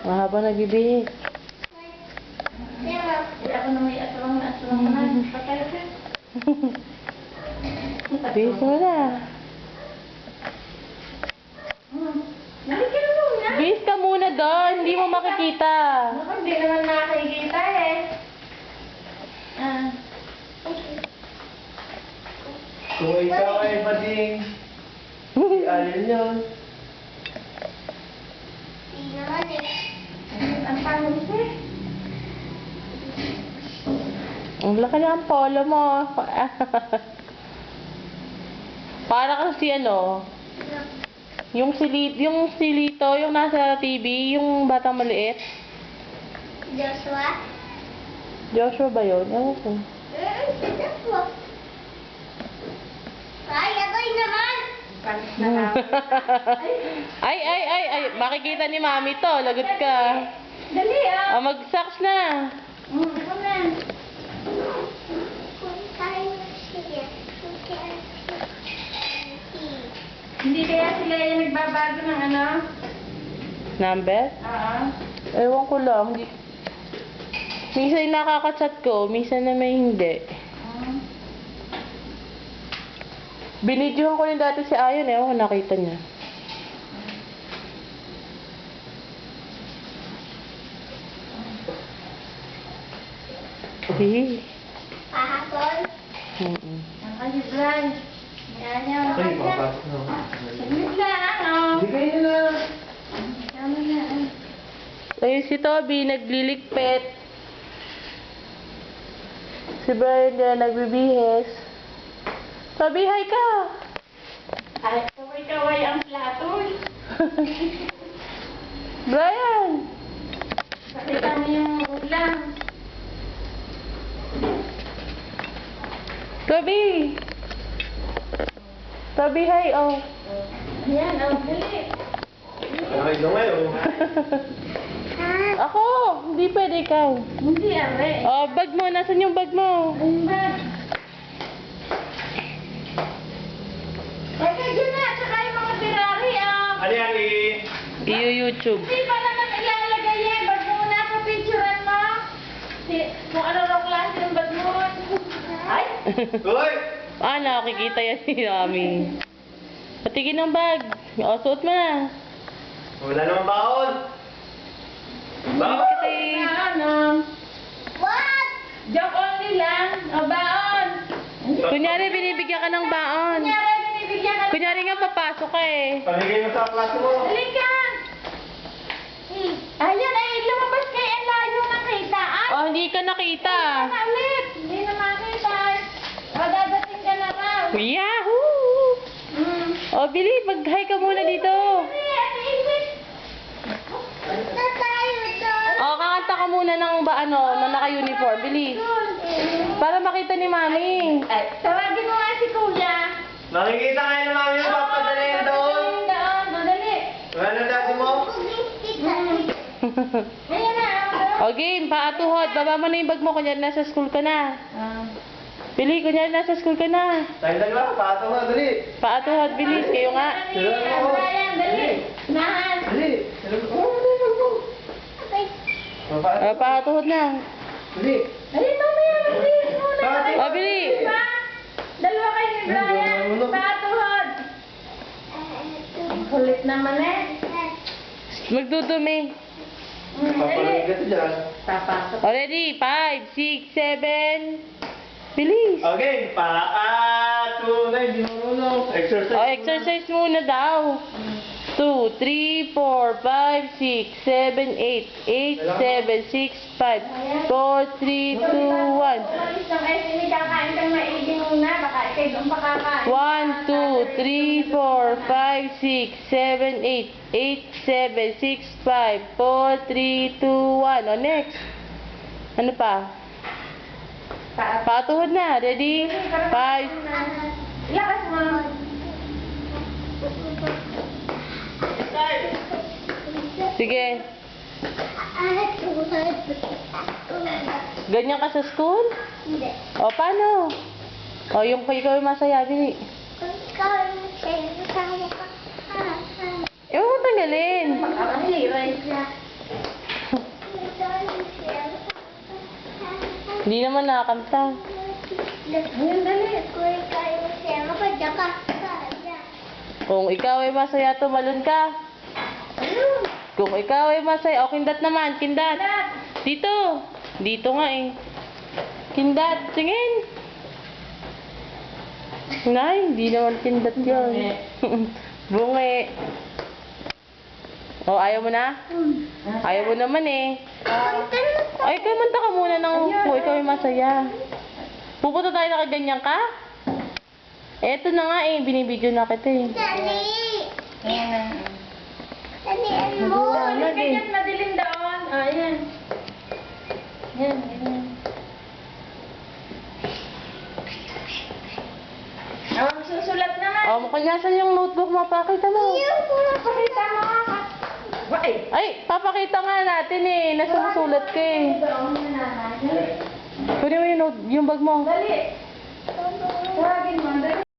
Mahaba nagbibihis. Ako na may aswang na patay ka. Bihis mo na. Nalika muna. Bihis ka muna doon. Hindi mo makikita. Naku, hindi naman nakikita eh. Kung ikaw ay bading, alin yun. Ang pangit eh. Ang laki na ang polo mo. Para kang si ano, yung silito, yung nasa TV, yung batang maliit. Joshua? Joshua ba yun? Ewan ko. Si Joshua. Ay, agoy naman! Pangit na lang. Ay, makikita ni mami to. Lagot ka. Dali ah. Mag-socks na. Ako na. Kung kaya siya. Kung kaya Hindi kaya sila yung nagbabago ng ano? Number? Oo. Ewan ko lang. Hindi. Minsan yung nakaka-chat ko, minsan na may hindi. Binidyohan ko rin dati si Ayon, ewan ko nakita niya. Hihi. Pahapon. Ang kalibran. Yan yan. Ay, papasok na. Saglit lang oh. Hindi kayo na. Tama na Ayun si Toby, nagliligpit. Si Brian na nagbibihis. Toby, hi ka! Ay, kaway-kaway ang plato. Brian! Pakita mo yung ulam. Toby! Toby, hi, oh. Ayan, oh, dali. Ay, lumay, oh. Ako! Hindi pwede ikaw. Hindi, are. Oh, bag mo. Nasaan yung bag mo? Ayun ba? Teka, yun na. Tsaka yung mga Ferrari, oh. Ali. YouTube. Hindi pa naman ilalagay yan. Bag mo na pa picturean mo. Kung ano raw klase yung bag mo. Ay! Uy! Nakikita yan ni Mami. Patigin ng bag. O, suot mo na. Wala naman baon. Baon! Kasi, Ano? What? Joke only lang. O, baon. kunyari, binibigyan ka ng baon. Kunyari, binibigyan ka. Kunyari nga, papasok ka eh. Pamigay mo sa klase mo. Halika. Ayun, ay lumabas kay ang layo ng kitaan. Oh, hindi ka nakita. Ano ulit? Hindi na makita. O, dadating ka na raw. Yahoo! Oh, Billy, mag-hi ka muna dito. Punta tayo doon. Oh, kakanta ka muna ng na naka-uniform. Billy, para makita ni Mami. Ay, tawagin mo nga si Kuya. Nakikita kayo na mami yung papadali na doon. Doon, madali. Wala na dati mo. Ayan na. O, game, paatuhod. Baba mo na yung bag mo. Kunyari, nasa school ka na. Billy, kunyari, nasa school ka na. Tayo dalawa, pato nga, dali. Paatuhod, bilis. Kayo nga. Brian, dali. Nahan. Dali. Paatuhod na. Dali. Dali, mamaya. Mabilis muna. Bakit? O, Billy. Diba? Dalawa kayo ni Brian. Patuhod. Ang kulit naman eh. Magdudumi. Papalag ka dyan. Papasok. O, ready? 5, 6, 7. Bilis. Okay, pato na, hindi marunong. Exercise. O, exercise muna daw. 2, 3, 4, 5, 6, 7, 8, 8, 7, 6, 5, 4, 3, 2, 1. Umalis ng SME, kakain kang maigi muna. Baka ikay doon pa kakain. 1, 2, 3, 4, 5, 6, 7, 8, 8, 7, 6, 5, 4, 3, 2, 1. O, next. Ano pa? Patuhod na. Ready? 5. Lakas mo. Sige. Ganyan ka sa school? Hindi. O, paano? O, yung ikaw yung masaya, Bili. Kung ikaw ay masaya, kasama ka. Ewan ko tanggalin. Ang hiray. Ah, Hindi naman nakakanta. Ayun, dali. Kung kayo masaya, mapadya ka. Kung ikaw ay masaya, tumalon ka. Kung ikaw ay masaya, o kindat naman, kindat. Dito. Dito nga eh. Kindat, tingin. Nay, hindi naman kindat yun. Bungi. O, ayaw mo na? Ayaw mo naman eh. Ay, kumanta ka muna ng kung ikaw ay masaya. Pupunta tayo na kay ganyan ka? Eto na nga eh, binibidyo na kita eh. Dali. Dalian mo. Ganyan, madilim doon. Ayan. Yan, ganyan. Susulat naman. O, kung nasan yung notebook mo, pakita mo. Pakita mo. Wait. Ay, papakita nga natin eh. Nasusulat ka eh. Kunin mo yung bag mo. Dali. Tawagin mo. Dali.